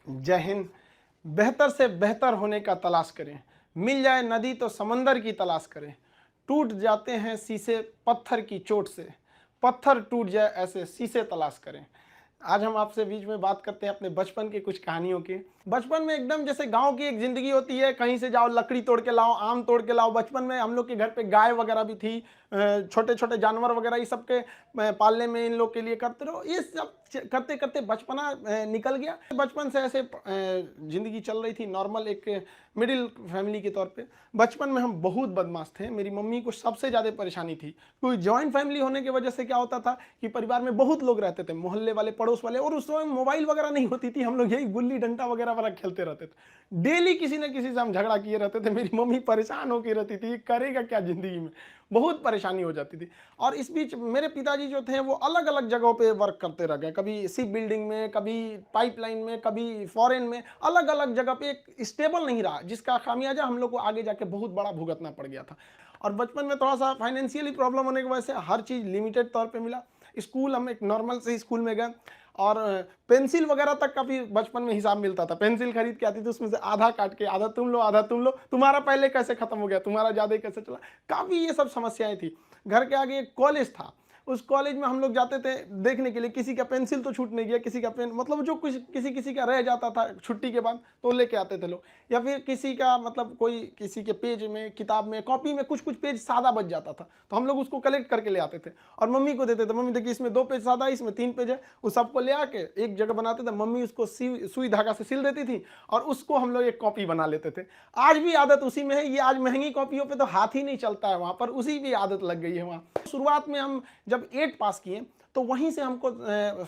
जय हिंद। बेहतर से बेहतर होने का तलाश करें, मिल जाए नदी तो समंदर की तलाश करें। टूट जाते हैं शीशे पत्थर की चोट से, पत्थर टूट जाए ऐसे शीशे तलाश करें। आज हम आपसे बीच में बात करते हैं अपने बचपन की कुछ कहानियों की। बचपन में एकदम जैसे गांव की एक जिंदगी होती है, कहीं से जाओ लकड़ी तोड़ के लाओ, आम तोड़ के लाओ। बचपन में हम लोग के घर पे गाय वगैरह भी थी, छोटे छोटे जानवर वगैरह, ये सब के पालने में इन लोग के लिए करते रहो। ये सब करते करते बचपना निकल गया। बचपन से ऐसे जिंदगी चल रही थी नॉर्मल एक मिडिल फैमिली के तौर पे। बचपन में हम बहुत बदमाश थे। मेरी मम्मी को सबसे ज़्यादा परेशानी थी, क्योंकि जॉइंट फैमिली होने की वजह से क्या होता था कि परिवार में बहुत लोग रहते थे, मोहल्ले वाले, पड़ोस वाले, और उस समय मोबाइल वगैरह नहीं होती थी। हम लोग यही गुल्ली डंडा वगैरह वाला खेलते रहते थे। डेली किसी न किसी से हम झगड़ा किए रहते थे। मेरी मम्मी परेशान होकर रहती थी, करेगा क्या जिंदगी में, बहुत परेशानी हो जाती थी। और इस बीच मेरे पिताजी जो थे वो अलग अलग जगहों पे वर्क करते रह गए, कभी शिप बिल्डिंग में, कभी पाइपलाइन में, कभी फॉरेन में, अलग अलग जगह पे। एक स्टेबल नहीं रहा, जिसका खामियाजा हम लोग को आगे जाके बहुत बड़ा भुगतना पड़ गया था। और बचपन में थोड़ा सा फाइनेंशियली प्रॉब्लम होने की वजह से हर चीज़ लिमिटेड तौर पे मिला। स्कूल, हम एक नॉर्मल से स्कूल में गए, और पेंसिल वगैरह तक का भी बचपन में हिसाब मिलता था। पेंसिल खरीद के आती थी, उसमें से आधा काट के आधा तुम लो आधा तुम लो, तुम्हारा पहले कैसे खत्म हो गया, तुम्हारा ज़्यादा कैसे चला। काफ़ी ये सब समस्याएं थी। घर के आगे एक कॉलेज था, उस कॉलेज में हम लोग जाते थे देखने के लिए, किसी का पेंसिल तो छूट नहीं गया, किसी का पेन, मतलब जो कुछ किसी किसी का रह जाता था छुट्टी के बाद तो लेके आते थे लोग। या फिर किसी का मतलब कोई किसी के पेज में, किताब में, कॉपी में कुछ कुछ पेज सादा बच जाता था, तो हम लोग उसको कलेक्ट करके ले आते थे और मम्मी को देते थे। मम्मी देखिए इसमें 2 पेज सादा है, इसमें 3 पेज है। उस सबको ले आके एक जगह बनाते थे, मम्मी उसको सुई धागा से सिल देती थी और उसको हम लोग एक कॉपी बना लेते थे। आज भी आदत उसी में है। ये आज महंगी कॉपियों पे तो हाथ ही नहीं चलता है, वहां पर उसी भी आदत लग गई है वहां। शुरुआत में हम जब 8 पास किए तो वहीं से हमको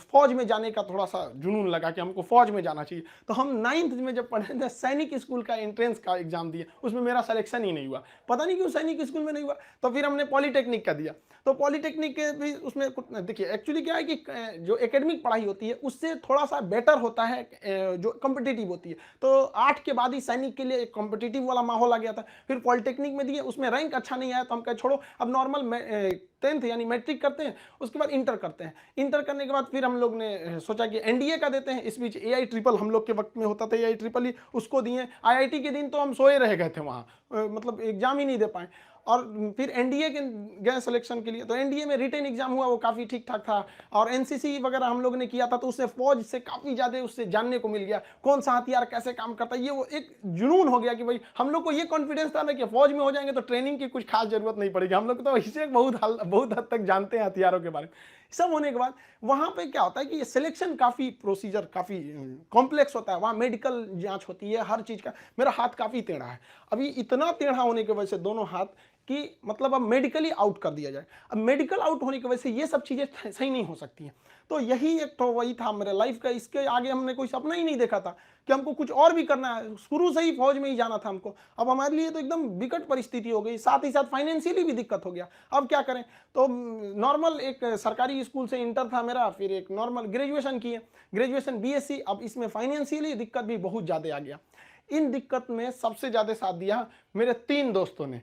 फौज में जाने का थोड़ा सा जुनून लगा कि हमको फौज में जाना चाहिए। तो हम 9th में जब पढ़े थे, सैनिक स्कूल का एंट्रेंस का एग्जाम दिए, उसमें मेरा सिलेक्शन ही नहीं हुआ। पता नहीं क्यों सैनिक स्कूल में नहीं हुआ। तो फिर हमने पॉलिटेक्निक का दिया। तो पॉलिटेक्निक के भी उसमें देखिए एक्चुअली क्या है कि जो एकेडमिक पढ़ाई होती है उससे थोड़ा सा बेटर होता है जो कॉम्पिटिटिव होती है। तो 8 के बाद ही सैनिक के लिए एक कॉम्पिटिटिव वाला माहौल आ गया था। फिर पॉलिटेक्निक में दिए, उसमें रैंक अच्छा नहीं आया तो हम कहे छोड़ो, अब नॉर्मल 10th यानी मैट्रिक करते हैं, उसके बाद इंटर करते हैं। इंटर करने के बाद फिर हम लोग ने सोचा कि एनडीए का देते हैं। इस बीच एआई ट्रिपल हम लोग के वक्त में होता था, एआई ट्रिपल ही, उसको दिए। आईआईटी के दिन तो हम सोए रह गए थे वहाँ, मतलब एग्जाम ही नहीं दे पाए। और फिर एनडीए के गए सिलेक्शन के लिए, तो एनडीए में रिटन एग्जाम हुआ, वो काफ़ी ठीक ठाक था। और एनसीसी वगैरह हम लोग ने किया था, तो उससे फौज से काफ़ी ज़्यादा उससे जानने को मिल गया, कौन सा हथियार कैसे काम करता है। ये वो एक जुनून हो गया कि भाई हम लोग को ये कॉन्फिडेंस था ना कि फौज में हो जाएंगे तो ट्रेनिंग की कुछ खास जरूरत नहीं पड़ेगी। हम लोग तो इसे बहुत हद तक जानते हैं हथियारों के बारे में। सब होने के बाद वहां पे क्या होता है कि ये सिलेक्शन काफ़ी प्रोसीजर काफ़ी कॉम्प्लेक्स होता है। वहाँ मेडिकल जांच होती है हर चीज़ का। मेरा हाथ काफ़ी टेढ़ा है, अभी इतना टेढ़ा होने की वजह से दोनों हाथ कि मतलब अब मेडिकली आउट कर दिया जाए। अब मेडिकल आउट होने की वजह से ये सब चीज़ें सही नहीं हो सकती हैं। तो यही एक तो वही था मेरे लाइफ का। इसके आगे हमने कोई सपना ही नहीं देखा था कि हमको कुछ और भी करना है। शुरू से ही फौज में ही जाना था हमको। अब हमारे लिए तो एकदम विकट परिस्थिति हो गई, साथ ही साथ फाइनेंशियली भी दिक्कत हो गया। अब क्या करें। तो नॉर्मल एक सरकारी स्कूल से इंटर था मेरा, फिर एक नॉर्मल ग्रेजुएशन किए, ग्रेजुएशन बीएससी। अब इसमें फाइनेंशियली दिक्कत भी बहुत ज़्यादा आ गया। इन दिक्कत में सबसे ज़्यादा साथ दिया मेरे 3 दोस्तों ने,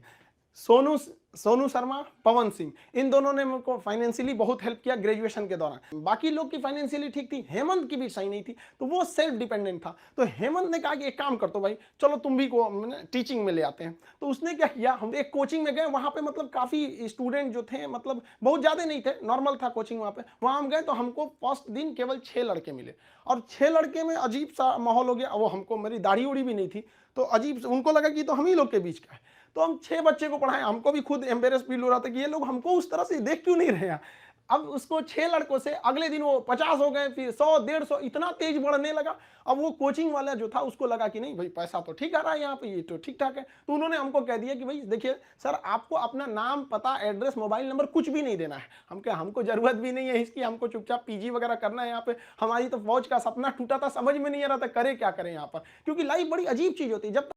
सोनू शर्मा, पवन सिंह। इन दोनों ने मुझको फाइनेंशियली बहुत हेल्प किया ग्रेजुएशन के दौरान। बाकी लोग की फाइनेंशियली ठीक थी, हेमंत की भी सही नहीं थी, तो वो सेल्फ डिपेंडेंट था। तो हेमंत ने कहा कि एक काम कर दो भाई, चलो तुम भी को टीचिंग में ले आते हैं। तो उसने क्या किया, हम एक कोचिंग में गए। वहाँ पे मतलब काफ़ी स्टूडेंट जो थे, मतलब बहुत ज़्यादा नहीं थे, नॉर्मल था कोचिंग वहाँ पे। वहाँ हम गए तो हमको फर्स्ट दिन केवल 6 लड़के मिले, और 6 लड़के में अजीब सा माहौल हो गया। वो हमको, मेरी दाढ़ी उड़ी भी नहीं थी, तो अजीब, उनको लगा कि तो हम ही लोग के बीच का है। तो हम 6 बच्चे को पढ़ाएं, हमको भी खुद एम्बेरस फील हो रहा था कि ये लोग हमको उस तरह से देख क्यों नहीं रहे हैं। अब उसको 6 लड़कों से अगले दिन वो 50 हो गए, फिर 100, 150, इतना तेज बढ़ने लगा। अब वो कोचिंग वाला जो था उसको लगा कि नहीं भाई पैसा तो ठीक आ रहा है यहाँ पे, ये तो ठीक ठाक है। तो उन्होंने हमको कह दिया कि भाई देखिए सर, आपको अपना नाम, पता, एड्रेस, मोबाइल नंबर कुछ भी नहीं देना है। हम क्या, हमको जरूरत भी नहीं है इसकी, हमको चुपचाप पीजी वगैरह करना है यहाँ पे। हमारी तो फौज का सपना टूटा था, समझ में नहीं आ रहा था करे क्या करें यहाँ पर, क्योंकि लाइफ बड़ी अजीब चीज होती है। जब